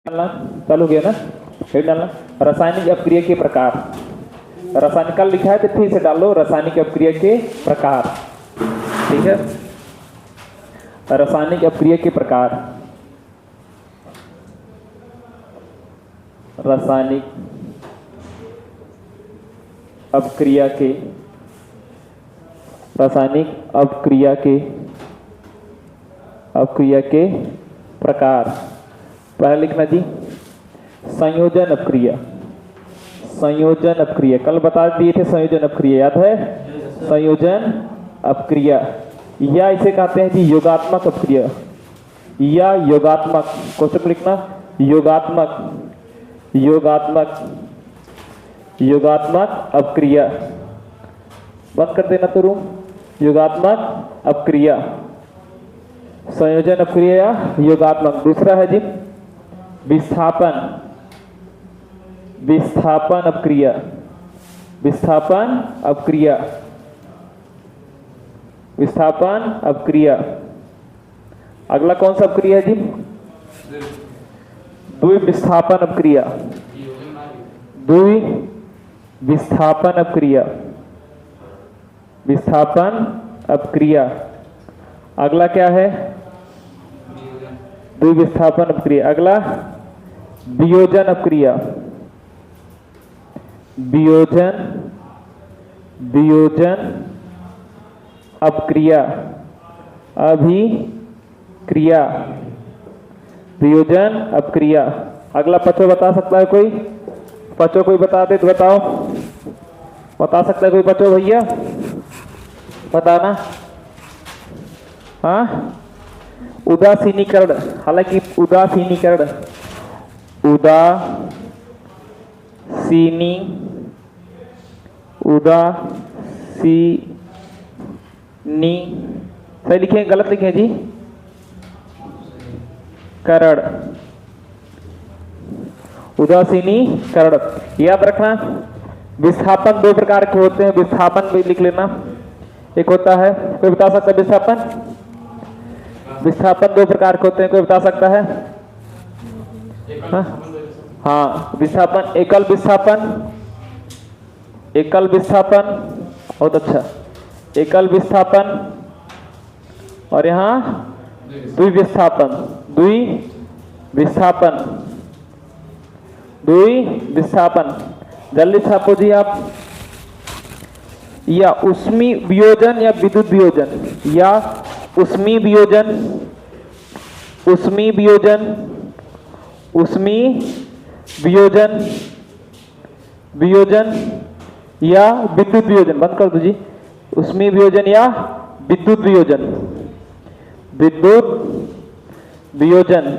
डालना चालू हो गया ना, फिर डालना रासायनिक अपक्रिया के प्रकार। रासायनिक लिखा है तो फिर से डाल लो रासायनिक अपक्रिया के प्रकार। ठीक है, रासायनिक अपक्रिया के प्रकार। रासायनिक अपक्रिया के, रासायनिक अपक्रिया के प्रकार। पहले लिखना जी संयोजन अपक्रिया। संयोजन अपक्रिया कल बता दिए थे, संयोजन अपक्रिया याद है? संयोजन अपक्रिया या इसे कहते हैं जी योगात्मक अपक्रिया या योगात्मक। क्वेश्चन लिखना योगात्मक, योगात्मक, योगात्मक अपक्रिया। बंद कर देना तो रूम। योगात्मक अपक्रिया, संयोजन अपक्रिया या योगात्मक। दूसरा है जी विस्थापन, विस्थापन अपक्रिया, विस्थापन अपक्रिया, विस्थापन अपक्रिया। अगला कौन सा अपक्रिया है जी? द्विविस्थापन अपक्रिया, द्विविस्थापन अपक्रिया, विस्थापन अपक्रिया। अगला क्या है? द्विविस्थापन अपक्रिया। अगला वियोजन अपक्रिया, वियोजन, वियोजन अपक्रिया, अभिक्रिया, वियोजन अपक्रिया। अगला पचो बता सकता है कोई? पचो कोई बता दे तो बताओ। बता सकता है कोई पचो भैया? बताना। हाँ, उदासीनीकरण। हालांकि उदासीनीकरण, उदासीनी, उदासीनी सही लिखे गलत लिखे जी? करण, उदासीनीकरण। याद रखना विस्थापन दो प्रकार के होते हैं। विस्थापन भी लिख लेना। एक होता है, कोई बता सकता है विस्थापन? विस्थापन दो प्रकार के होते हैं, कोई बता सकता है? हाँ, विस्थापन एकल विस्थापन, एकल विस्थापन, बहुत अच्छा, एकल विस्थापन। और यहाँ द्विविस्थापन, द्विविस्थापन, द्विविस्थापन। जल्दी छापो जी आप। या ऊष्मीय वियोजन या विद्युत वियोजन, या ऊष्मीय वियोजन, ऊष्मीय वियोजन, ऊष्मीय वियोजन, वियोजन या विद्युत वियोजन। बंद कर दो जी। ऊष्मीय वियोजन या विद्युत वियोजन, विद्युत वियोजन,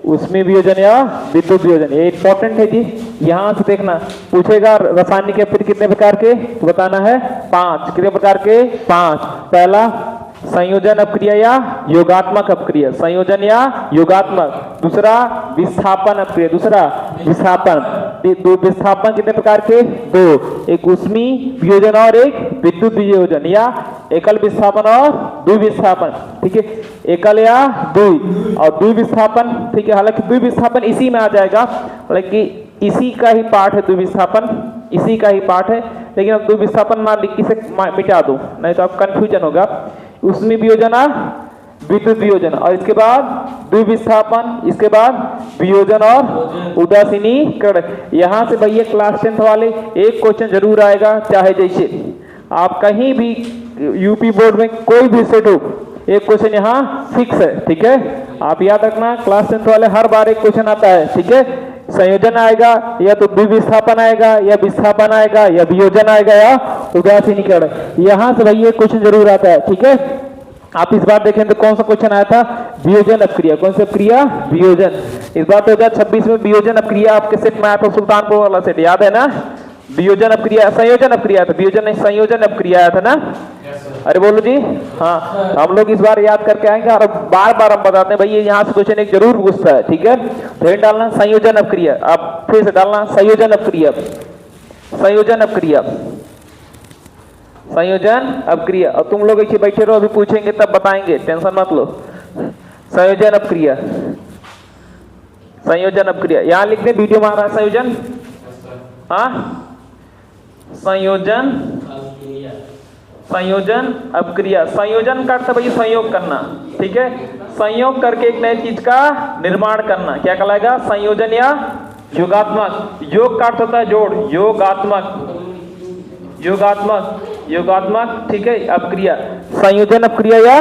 ऊष्मीय वियोजन या विद्युत वियोजन। ये इंपॉर्टेंट है जी। यहां से देखना पूछेगा रासायनिक अपक्रिया कितने प्रकार के, तो बताना है 5। कितने प्रकार के? 5। पहला संयोजन अपक्रिया या योगात्मक अपक्रिया, संयोजन या योगात्मक। दूसरा विस्थापन अपक्रिया, दूसरा विस्थापन। विस्थापन कितने प्रकार के? 2, एक ऊष्मीय वियोजन और एक विद्युत वियोजन, या एकल विस्थापन और द्विविस्थापन। ठीक है, एकल या द्वि और द्विविस्थापन। ठीक है, हालांकि द्विविस्थापन इसी में आ जाएगा, हालांकि इसी का ही पार्ट है द्विविस्थापन, इसी का ही पार्ट है। लेकिन अब द्विविस्थापन मान लिख इसे मिटा दो, नहीं तो आप कंफ्यूजन होगा। उसमें वियोजन और विद्युत वियोजन, और इसके बाद द्विविस्थापन, इसके बाद वियोजन और उदासीनीकरण। यहाँ से भैया क्लास 10th वाले एक क्वेश्चन जरूर आएगा, चाहे जैसे आप कहीं भी यूपी बोर्ड में कोई भी सेट हो, एक क्वेश्चन यहाँ फिक्स है। ठीक है, आप याद रखना क्लास 10th वाले हर बार एक क्वेश्चन आता है। ठीक है, संयोजन आएगा, या तो द्विविस्थापन आएगा, या विस्थापन आएगा, या वियोजन आएगा, या उदासीनीकरण। यहां से भैया क्वेश्चन जरूर आता है। ठीक है, आप इस बार देखें तो कौन सा क्वेश्चन आया था? वियोजन अपक्रिया। कौन सी अपक्रिया? वियोजन। इस बार 2026 में वियोजन अपक्रिया आपके सेट में आया था, सुल्तानपुर वाला सेट, याद है ना? वियोजन अपक्रिया, संयोजन अपक्रिया था, वियोजन नहीं संयोजन अपक्रिया आया था ना? अरे बोलो जी। हाँ, हम लोग इस बार याद करके आएंगे और बार बार हम बताते हैं भैया यहाँ से क्वेश्चन एक जरूर पूछता है। ठीक है, फिर डालना संयोजन अपक्रिया, आप फिर से डालना संयोजन अपक्रिया, संयोजन अपक्रिया, संयोजन अपक्रिया। और तुम लोग ऐसे बैठे रहो, अभी पूछेंगे तब बताएंगे, टेंशन मत लो। संयोजन अपक्रिया, संयोजन अपक्रिया, यहां लिख दे, वीडियो में आ रहा है संयोजन। हाँ, संयोजन, संयोजन अपक्रिया। संयोजन का अर्थ है भाई संयोग करना, ठीक है। संयोग करके एक नई चीज का निर्माण करना क्या कहलाएगा? संयोजन या योगात्मक। योग का अर्थ होता है जोड़, योगात्मक, योगात्मक, योगात्मक, ठीक है। अपक्रिया, संयोजन अपक्रिया या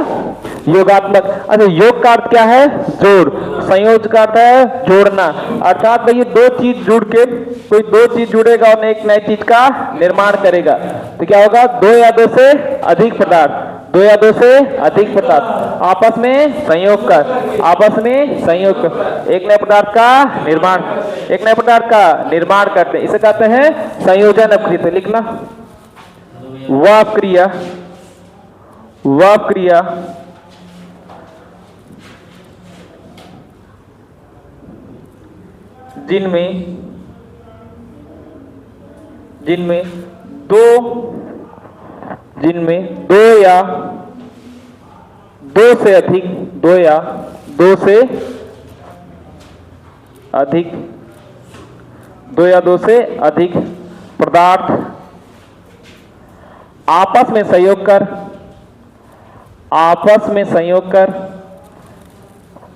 योगात्मक। अच्छा, योग का अर्थ क्या है? जोड़। संयोज का अर्थ है जोड़ना, अर्थात भाई दो चीज जुड़ के, कोई दो चीज जुड़ेगा और एक नई चीज का निर्माण करेगा तो क्या होगा? दो या दो से अधिक पदार्थ, दो या दो से अधिक पदार्थ आपस में संयोग कर, आपस में संयोग कर एक नए पदार्थ का निर्माण, एक नए पदार्थ का निर्माण करते हैं, इसे कहते हैं संयोजन अपक्रिया। लिखना, वह क्रिया, वह क्रिया जिनमें, जिनमें दो, जिनमें दो या दो से अधिक, दो या दो से अधिक, दो या दो से अधिक पदार्थ आपस में संयोग कर, आपस में संयोग कर,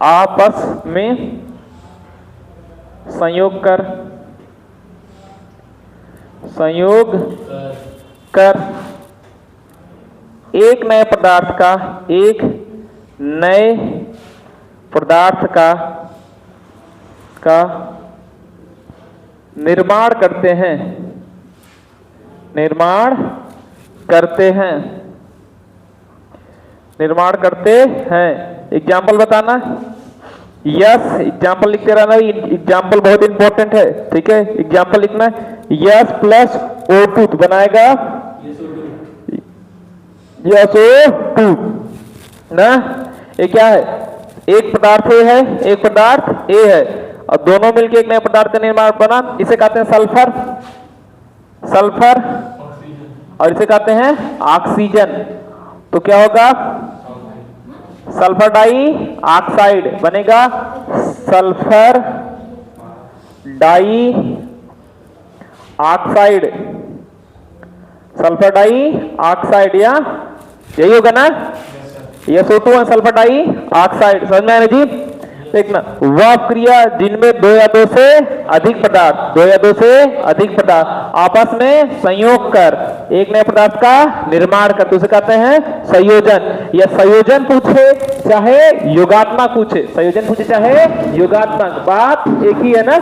आपस में संयोग कर, संयोग कर एक नए पदार्थ का, एक नए पदार्थ का निर्माण करते हैं, निर्माण करते हैं, निर्माण करते हैं। एग्जाम्पल बताना, यस, एग्जाम्पल लिखते रहना, एग्जाम्पल बहुत इंपॉर्टेंट है, ठीक है। एग्जाम्पल लिखना, यस प्लस O2 तो बनाएगा SO2 ना। ये क्या है? एक पदार्थ A है, एक पदार्थ A है और दोनों मिलकर एक नए पदार्थ का निर्माण बना, इसे कहते हैं सल्फर, सल्फर, और इसे कहते हैं ऑक्सीजन। तो क्या होगा? सल्फर डाई ऑक्साइड बनेगा, sulphur dioxide, sulphur dioxide, या यही होगा ना? SO2 है सल्फर डाई ऑक्साइड, समझ में आया जी? देखना, वह क्रिया जिनमें दो या दो से अधिक पदार्थ, दो या दो से अधिक पदार्थ आपस में संयोग कर एक नए पदार्थ का निर्माण करते, उसे कहते हैं संयोजन। या संयोजन पूछे चाहे योगात्मक पूछे, संयोजन पूछे चाहे योगात्मक, बात एक ही है ना।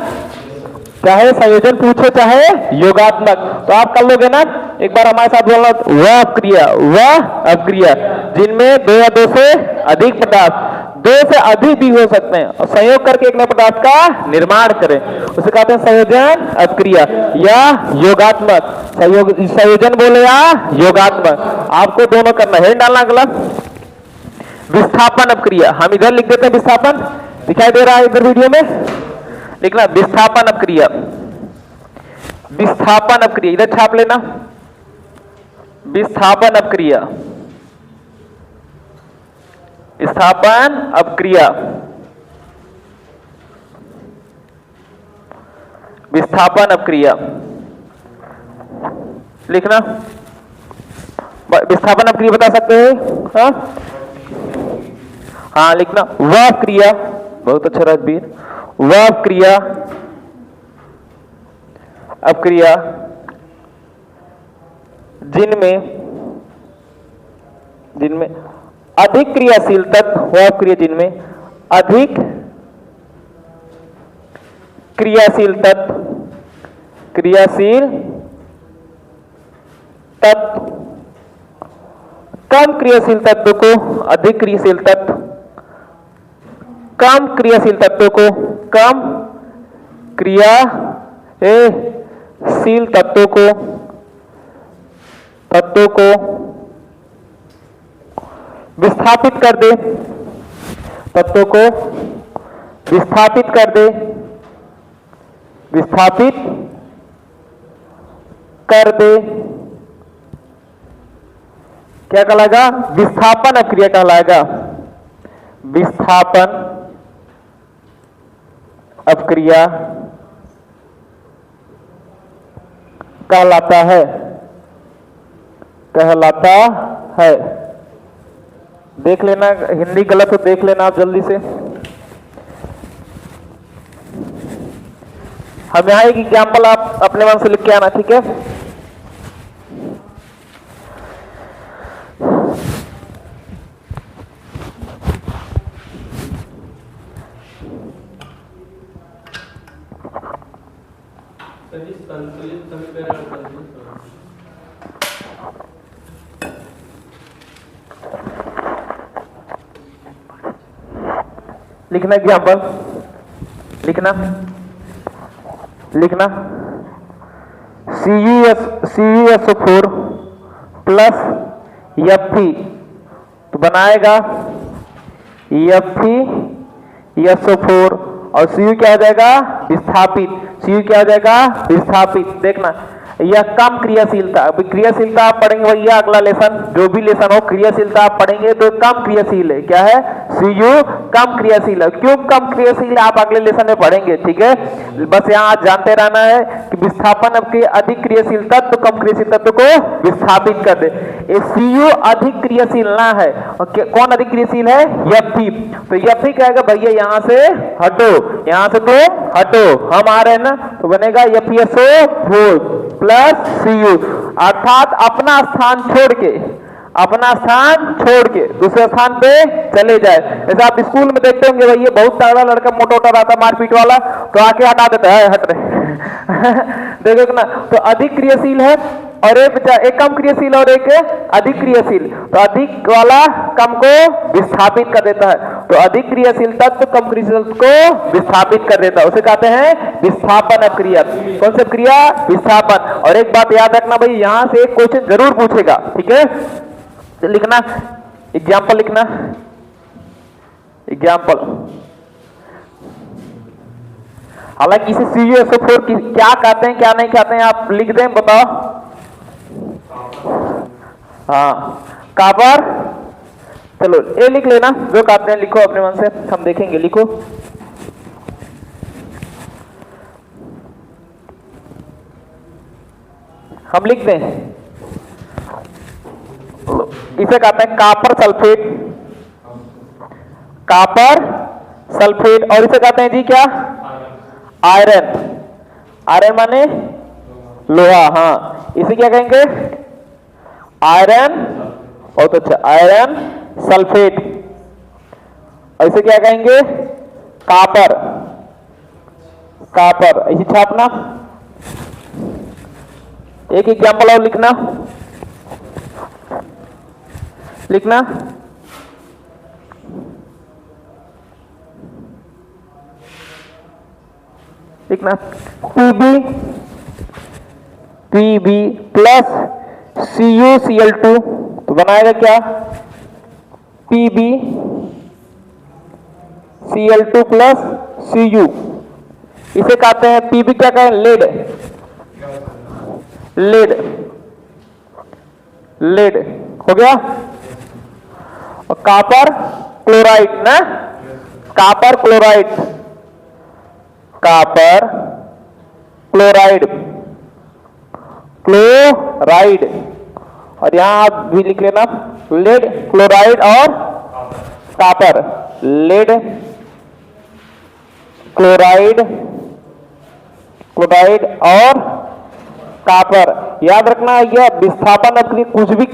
चाहे संयोजन पूछे चाहे योगात्मक, तो आप कर लोगे ना। एक बार हमारे साथ बोलना, वह अपक्रिया, वह अपक्रिया जिनमें दो या दो से अधिक पदार्थ, दो से अधिक भी हो सकते हैं, और संयोग करके एक नए पदार्थ का निर्माण करें, उसे कहते हैं संयोजन अपक्रिया या योगात्मक। संयोजन बोले या योगात्मक, आपको दोनों करना है, डालना अगला। विस्थापन अपक्रिया, हम इधर लिख देते हैं विस्थापन, दिखाई दे रहा है इधर वीडियो में, लिखना विस्थापन अपक्रिया, विस्थापन अपक्रिया, इधर छाप लेना, विस्थापन अपक्रिया, विस्थापन अपक्रिया, विस्थापन अपक्रिया लिखना। विस्थापन अपक्रिया बता सकते हैं? हाँ हाँ, लिखना, वह क्रिया, बहुत अच्छा राजवीर, वह क्रिया, अपक्रिया जिनमें, जिनमें अधिक क्रियाशील तत्व, वह क्रिया जिनमें अधिक क्रियाशील तत्व, क्रियाशील तत्व, कम क्रियाशील तत्व को अधिक क्रियाशील तत्व, कम क्रियाशील तत्वों को कम क्रियाशील तत्वों को, तत्वों को विस्थापित कर दे, तत्वों को विस्थापित कर दे, विस्थापित कर दे, क्या कहलाएगा? विस्थापन अपक्रिया कहलाएगा, विस्थापन अपक्रिया कहलाता है, कहलाता है। देख लेना, हिंदी गलत हो देख लेना आप जल्दी से। हम यहाँ एक एग्जाम्पल आप अपने मन से लिख के आना, ठीक है। संतुलित समीकरण लिखना एग्जाम्पल, लिखना लिखना CuSO4 प्लस Fe तो बनाएगा FeSO4 और Cu क्या हो जाएगा, विस्थापित। Cu क्या हो जाएगा, विस्थापित। देखना यह कम क्रियाशीलता, अभी क्रियाशीलता आप पढ़ेंगे भैया अगला लेसन, जो भी लेसन हो क्रियाशीलता आप पढ़ेंगे तो कम क्रियाशील है। क्या है, Cu कम क्रियाशील है। क्यों कम क्रियाशील है आप अगले लेसन में पढ़ेंगे, ठीक है। बस यहाँ आज जानते रहना है कि विस्थापन अब के अधिक क्रियाशील तत्व कम क्रियाशील तत्व को विस्थापित कर दे। ये Cu अधिक क्रियाशील ना है, और कौन अधिक क्रियाशील है, Fe। तो Fe कहेगा भैया यहाँ से हटो, यहाँ से तो हटो, हम आ रहे हैं ना, तो बनेगा FeSO4 प्लस Cu, अर्थात अपना स्थान छोड़ के, अपना स्थान छोड़ के दूसरे स्थान पे चले जाए। जैसे आप स्कूल में देखते होंगे भैया बहुत तगड़ा लड़का मोटा मोटा रहता मारपीट वाला, तो आके हटा देता है, हट रहे देखो ना। तो अधिक क्रियाशील है और एक कम क्रियाशील और एक अधिक क्रियाशील, तो अधिक वाला कम को विस्थापित कर देता है। तो अधिक क्रियाशील तत्व कम क्रियाशील को विस्थापित कर देता है, उसे कहते हैं विस्थापन अपक्रिया। कौन सी क्रिया, विस्थापन। और एक बात याद रखना भाई, यहां से एक क्वेश्चन जरूर पूछेगा, ठीक है। तो लिखना एग्जाम्पल, लिखना एग्जाम्पल। हालांकि इसे CuSO4 क्या कहते हैं क्या नहीं कहते हैं आप लिख दें, बताओ। हाँ, कॉपर, चलो ये लिख लेना, जो कहते हैं लिखो अपने मन से, हम देखेंगे, लिखो। हम लिख दें, इसे कहते हैं कॉपर सल्फेट, कॉपर सल्फेट। और इसे कहते हैं जी क्या, आयरन, आयरन माने लोहा। हाँ, इसे क्या कहेंगे, आयरन, बहुत अच्छा, आयरन सल्फेट। और इसे क्या कहेंगे, कॉपर, कॉपर। इसे छापना, एक एग्जाम्पल और लिखना, लिखना लिखना Pb प्लस CuCl2 तो बनाएगा क्या, PbCl2 प्लस Cu। इसे कहते हैं Pb क्या कहें, लेड, लेड, लेड हो गया। और कॉपर क्लोराइड ना, copper chloride, copper chloride, chloride. और यहां आप भी लिख लेना लेड क्लोराइड और कॉपर, लेड क्लोराइड, क्लोराइड और कॉपर। याद रखना यह विस्थापन अपक्रिया, कुछ भी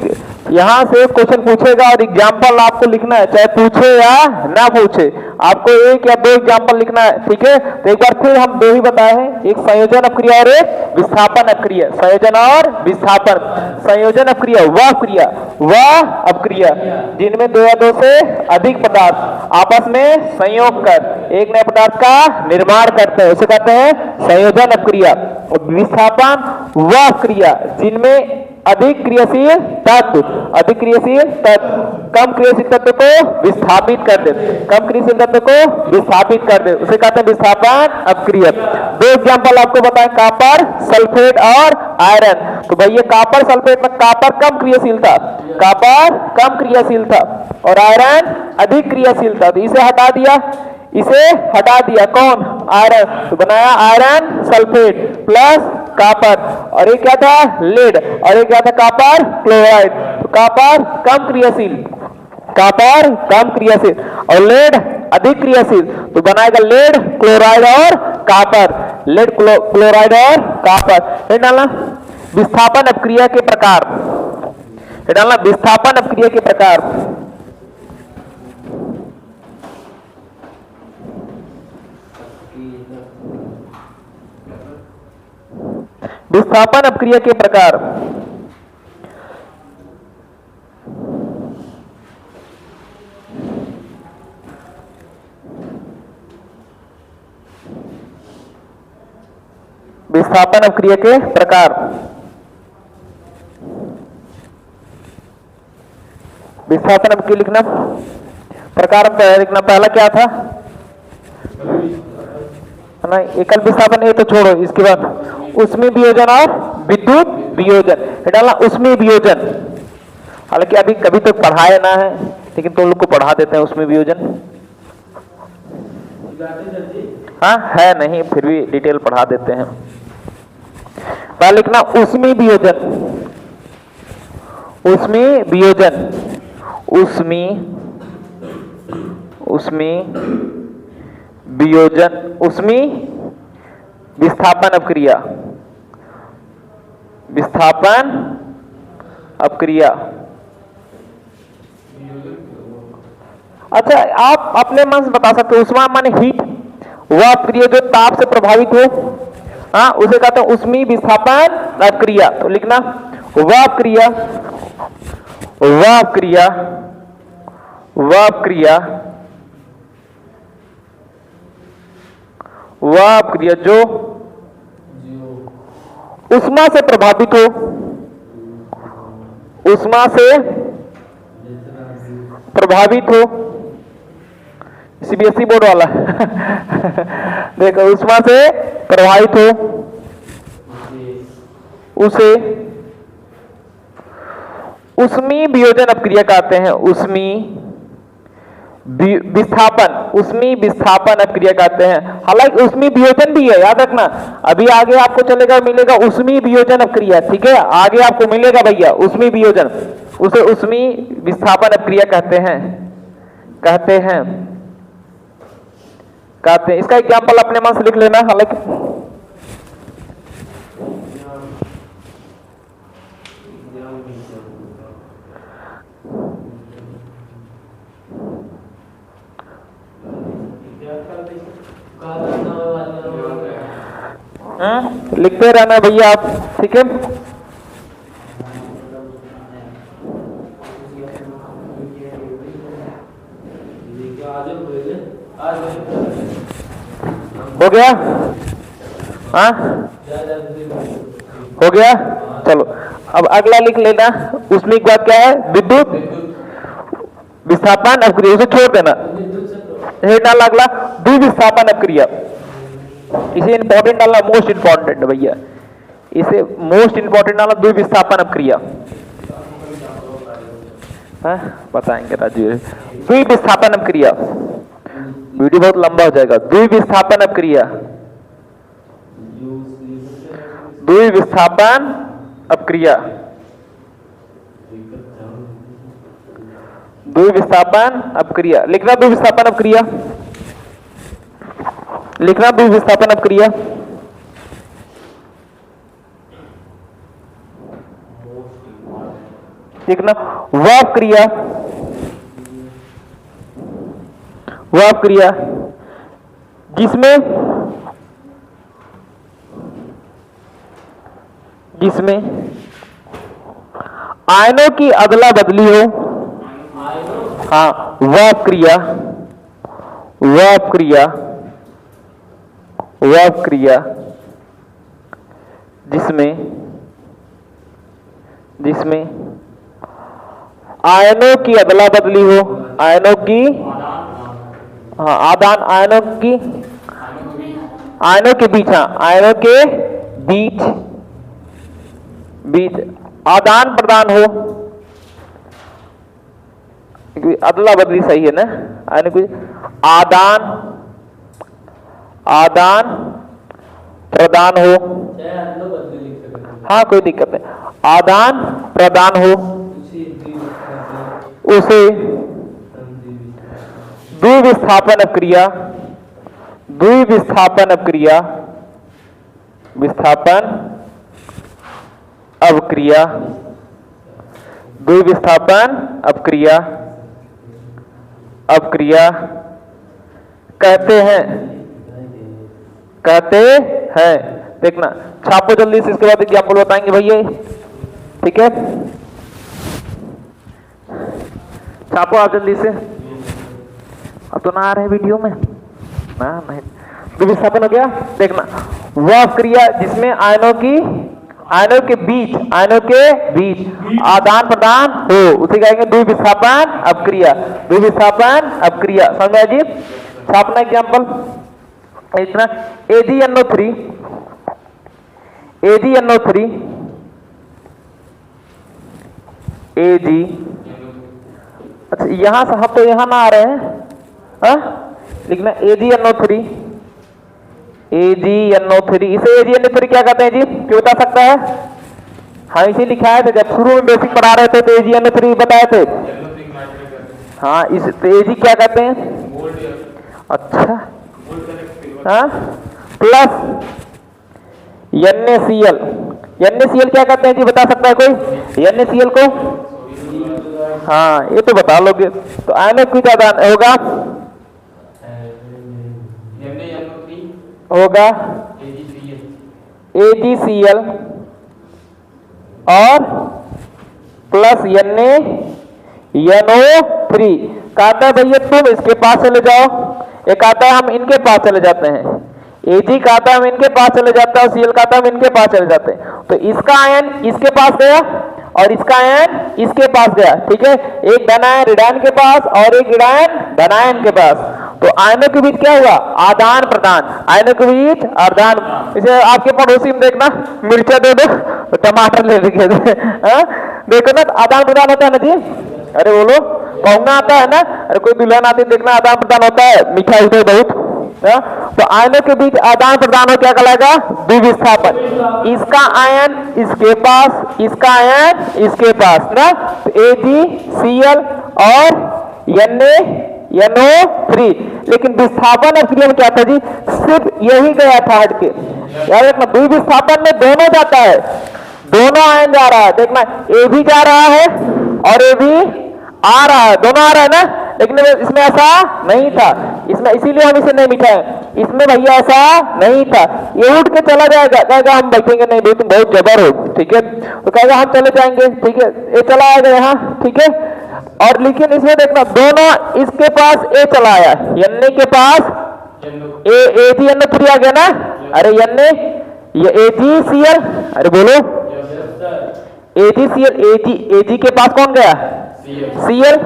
यहां से क्वेश्चन पूछेगा और एग्जाम्पल आपको लिखना है, चाहे पूछे या ना पूछे, आपको एक या दो एग्जाम्पल लिखना है, ठीक है। तो एक बार फिर हम दो ही बताए हैं, एक संयोजन अपक्रिया और एक विस्थापन अपक्रिया। संयोजन और विस्थापन। संयोजन अपक्रिया वह अपक्रिया जिनमें दो या दो से अधिक पदार्थ आपस में संयोग कर एक नए पदार्थ का निर्माण करते हैं, उसे कहते हैं संयोजन अपक्रिया। विस्थापन वह क्रिया जिनमें अधिक क्रियाशील तत्व कम क्रियाशील तत्व को विस्थापित कर दे, कम क्रियाशील तत्व को विस्थापित कर दे, उसे कहते हैं विस्थापन अपक्रिया। दो एग्जांपल आपको बताएं, कॉपर सल्फेट और आयरन। तो भैया कॉपर सल्फेट में कॉपर कम क्रियाशील था, कॉपर कम क्रियाशील था और आयरन अधिक क्रियाशील था, तो इसे हटा दिया। इसे हटा दिया, कौन, आयरन, तो बनाया आयरन सल्फेट प्लस कॉपर, और ये क्या था, लेड, और ये क्या था, कॉपर क्लोराइड, तो कॉपर कम क्रियाशील, कॉपर कम क्रियाशील और लेड अधिक क्रियाशील, तो बनाएगा लेड क्लोराइड और कॉपर, लेड क्लोराइड और कॉपर। ये डालना विस्थापन अपक्रिया के प्रकार, ये डालना विस्थापन अपक्रिया के प्रकार। विस्थापन अपक्रिया के प्रकार, विस्थापन अपक्रिया के प्रकार, विस्थापन अपक्रिया लिखना, प्रकार लिखना, पहला क्या था ना, एकल विस्थापन, ये तो छोड़ो, इसके बाद उष्मीय वियोजन और विद्युत वियोजन, ये डालना उष्मीय वियोजन, हालांकि अभी कभी तो पढ़ाया ना है लेकिन तुम लोग को पढ़ा देते हैं उष्मीय वियोजन, हाँ है नहीं फिर भी डिटेल पढ़ा देते हैं। पहले लिखना उष्मीय वियोजन, उष्मीय वियोजन, उष्मीय वियोजन, उष्मीय विस्थापन अपक्रिया, विस्थापन अपक्रिया। अच्छा आप अपने मन से बता सकते हो, उष्मा माने हीट, वह अपक्रिया जो ताप से प्रभावित हो, हाँ उसे कहते हैं उष्मीय विस्थापन अपक्रिया। तो लिखना वह अपक्रिया, वह अपक्रिया, वह अपक्रिया, वह अपक्रिया जो उष्मा से प्रभावित हो, उष्मा से प्रभावित हो, सीबीएसई बोर्ड वाला देखो उष्मा से प्रभावित हो, उसे उष्मीय वियोजन अपक्रिया कहते हैं, उष्मीय विस्थापन, उष्मीय विस्थापन अपक्रिया कहते हैं। हालांकि उष्मीय वियोजन भी है, याद रखना, अभी आगे आपको चलेगा मिलेगा उष्मीय वियोजन अपक्रिया, ठीक है, आगे आपको मिलेगा भैया उष्मीय वियोजन, उसे उष्मीय विस्थापन अपक्रिया कहते हैं, कहते हैं, कहते हैं। इसका एग्जाम्पल अपने मन से लिख लेना, हालांकि लिखते रहना भैया आप, ठीक है। हो गया, हाँ हो गया, चलो अब अगला लिख लेना, उसमें एक बात क्या है, विद्युत विस्थापन अपक्रिया, उसे छोड़ देना, डालना अगला द्विविस्थापन अपक्रिया, इसे इंपॉर्टेंट डालना, मोस्ट इंपॉर्टेंट भैया, इसे मोस्ट इंपॉर्टेंट डालना, द्विविस्थापन अपक्रिया, बताएंगे राजू, द्विविस्थापन अपक्रिया, वीडियो बहुत लंबा हो जाएगा। द्विविस्थापन अपक्रिया, द्विविस्थापन अपक्रिया, द्विविस्थापन अपक्रिया, लिखना द्विविस्थापन अपक्रिया, लिखना द्विविस्थापन अपक्रिया, लिखना वह अपक्रिया, वह अपक्रिया जिसमें जिसमें आयनों की अदला बदली हो, हाँ वह अपक्रिया, वह अपक्रिया, वह अपक्रिया जिसमें जिसमें आयनों की अदला बदली हो, आयनों की, हाँ आदान, आयनों की, आयनों के बीच, हाँ आयनों के बीच बीच आदान प्रदान हो, अदला बदली सही है ना, आयनों की आदान आदान प्रदान हो, हाँ कोई दिक्कत नहीं, आदान प्रदान हो, उसे द्विविस्थापन अपक्रिया, द्विविस्थापन अपक्रिया, विस्थापन अपक्रिया, द्विविस्थापन अपक्रिया, अपक्रिया कहते हैं, कहते हैं। देखना छापो जल्दी से, इसके बाद एग्जाम्पल बताएंगे भैया, ठीक है, छापो आप जल्दी से। अब तो ना आ रहे वीडियो में ना, नहीं तो विस्थापन हो गया। देखना वह क्रिया जिसमें आयनों के बीच आदान प्रदान हो उसे कहेंगे द्विविस्थापन अपक्रिया, द्विविस्थापन अपक्रिया। समझ में जी? छापना एग्जाम्पल इतना, AgNO3, अच्छा यहां से हम तो यहां ना आ रहे हैं, लिखना AgNO3, इसे AgNO3 क्या कहते हैं जी, क्यों बता सकता है? हाँ इसे लिखा है, तो जब शुरू में बेसिक पढ़ा रहे थे तो AgNO3 बताए थे। हाँ इस तो Ag क्या कहते हैं? अच्छा हाँ, प्लस NaCl, NaCl क्या कहते हैं जी, बता सकता है कोई NaCl को? हाँ ये तो बता लोगे। तो आयनों की आदान होगा AgCl और प्लस NaNO3। कहता है भैया तुम इसके पास चले जाओ, एक आता है हम इनके पास चले जाते हैं, Ag कहता है हम इनके पास चले जाते हैं और Cl कहता है हम इनके पास चले जाते हैं। तो इसका आयन इसके पास गया और इसका आयन इसके पास गया, ठीक है, एक धन आयन ऋणायन के पास और एक ऋणायन धनायन के पास। तो आयनों के बीच क्या हुआ? आदान प्रदान, आयनों के बीच आदान। इसे आपके पड़ोसी में देखना मिर्चा दे दो तो टमाटर ले लेके देखो ना, आदान प्रदान होता है ना जी। अरे बोलो कहूंगा आता है ना, अरे कोई दुल्हन आती देखना आदान प्रदान होता है, मिठाई उठाई बहुत। तो आयनों के बीच आदान प्रदान हो क्या कहलाएगा? द्विविस्थापन। इसका आयन इसके पास, इसका आयन इसके पास ना, तो AgCl और NaNO3। लेकिन विस्थापन अपक्रिया में क्या था जी, सिर्फ यही गया था हट के। याद रखना द्विविस्थापन में दोनों जाता है, दोनों आयन जा रहा है। देखना A भी जा रहा है और A भी आ रहा है, दोनों आ रहा है ना। लेकिन इसमें ऐसा नहीं था, इसमें इसीलिए हम इसे नहीं मिटाए, इसमें भैया ऐसा नहीं था। ये उठ के चला जाएगा, कहेगा हम बैठेंगे नहीं भाई तुम बहुत जबर हो, ठीक है, तो कहेगा हम चले जाएंगे, ठीक है, ये चला आएगा यहाँ, ठीक है। और लेकिन इसमें देखना दोनों इसके पास A चला आया, Na के पास AgNO3 आ गया ना। अरे ये AgCl, अरे बोलो AgCl, Ag के पास कौन गया? Cl।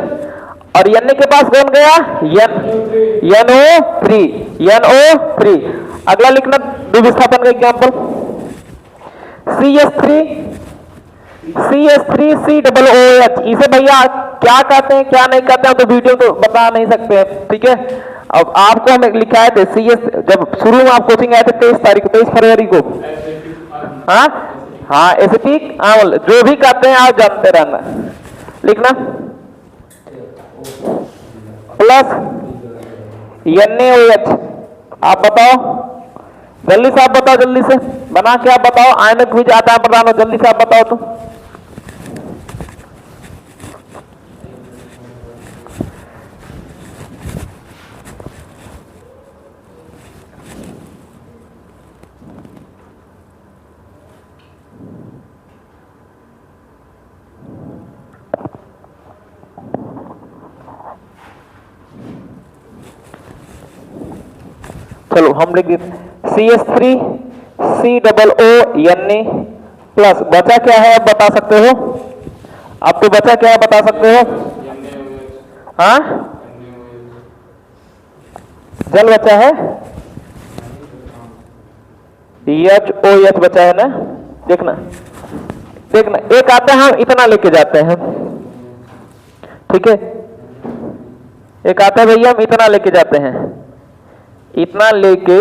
और Na के पास कौन गया? NO3। अगला लिखना द्विविस्थापन का एग्जांपल, CH3COOH। इसे भैया क्या कहते हैं क्या नहीं कहते हैं तो वीडियो तो बता नहीं सकते हैं, ठीक है। अब आपको हम लिखा है थे CS, जब शुरू में आप कोचिंग आए थे 23 फरवरी को, हाँ एसिटिक अम्ल, जो भी कहते हैं आप जानते रहना। लिखना प्लस NaOH। आप बताओ जल्दी से, आप बताओ जल्दी से बना के, आप बताओ आयनों के बीच आदान प्रदान हो, जल्दी से आप बताओ तो। चलो हम लिख देते CH3COO प्लस बचा क्या है आप बता सकते हो? आप तो बचा क्या है बता सकते हो? हाँ जल बचा है, HOH बचा है ना। देखना एक आता है हम इतना लेके जाते हैं, ठीक है, एक आता है भैया हम इतना लेके जाते हैं, इतना लेके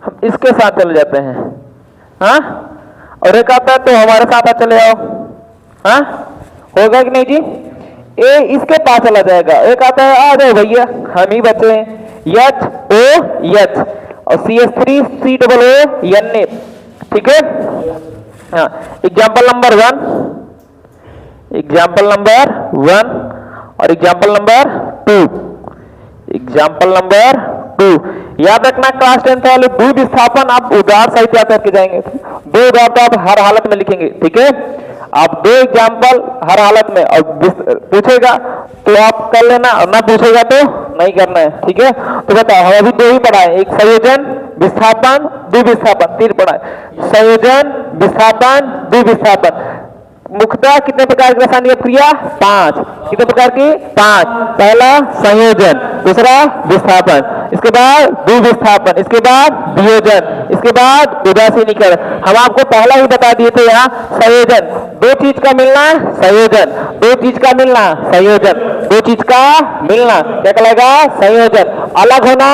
हम इसके साथ चले जाते हैं, हाँ, और एक आता है तो हमारे साथ चले आओ, हाँ, होगा कि नहीं जी? ए इसके पास चला जाएगा, एक आता है आ जाओ भैया, हम ही बचे हैं, एच ओ एच और CH3 COO N, ठीक है। हाँ, एग्जाम्पल नंबर 1, एग्जाम्पल नंबर 1 और एग्जाम्पल नंबर 2, एग्जाम्पल नंबर 2। याद रखना क्लास 10 वाले द्विब विस्थापन आप उदाहरण सहित याद करके जाएंगे, 2 उदाहरण तो आप हर हालत में लिखेंगे, ठीक है। आप 2 एग्जाम्पल हर हालत में, और पूछेगा तो आप कर लेना और ना पूछेगा तो नहीं करना है, ठीक है। तो बताओ, हम अभी 2 ही पढ़ा है, एक संयोजन विस्थापन द्विब विस्थापन, 3 पढ़ा है, संयोजन विस्थापन द्विब विस्थापन। मुख्यतः कितने प्रकार की रासायनिक अभिक्रिया? 5। कितने प्रकार की? 5। पहला संयोजन, दूसरा विस्थापन, इसके बाद द्विविस्थापन, इसके बाद वियोजन, इसके बाद उदासीनीकरण। हम आपको पहला ही बता दिए थे यहाँ संयोजन, 2 चीज का मिलना संयोजन, 2 चीज का मिलना संयोजन, 2 चीज का मिलना क्या कहलाएगा? संयोजन। अलग होना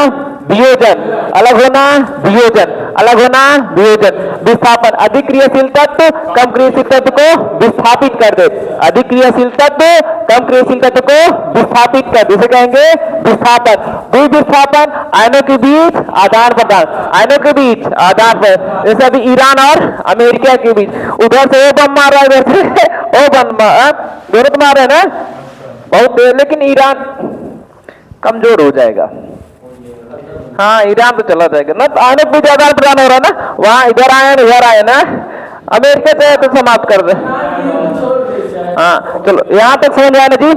वियोजन, अलग होना वियोजन, अलग होना वियोजन। विस्थापन, अधिक क्रियाशील तत्व कम क्रियाशील तत्व को विस्थापित कर दे, अधिक क्रियाशील तत्व कम क्रियाशील तत्व को विस्थापित कर दे, इसे कहेंगे विस्थापन। द्विविस्थापन, आयनों के बीच आदान प्रदान, आयनों के बीच आदान प्रदान, जैसे अभी ईरान और अमेरिका के बीच, उधर से वो बम मार रहा है, इधर से वो बम, दोनों तो मार रहे हैं ना बहुत देर, लेकिन ईरान कमजोर हो जाएगा, हाँ ईरान तो चला जाएगा ना, तो आने भी आदान प्रदान हो रहा है ना, वहां इधर आए ना इधर आए ना, अमेरिका चाहे तो समाप्त कर दे। हाँ चलो, यहाँ तक समझ में आया ना जी?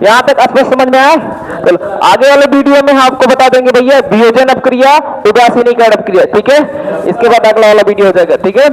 यहाँ तक स्पष्ट समझ में आया? चलो आगे वाले वीडियो में हम आपको बता देंगे भैया वियोजन अपक्रिया, उदासीनीकरण अपक्रिया, ठीक है। इसके बाद अगला वाला वीडियो हो जाएगा, ठीक है।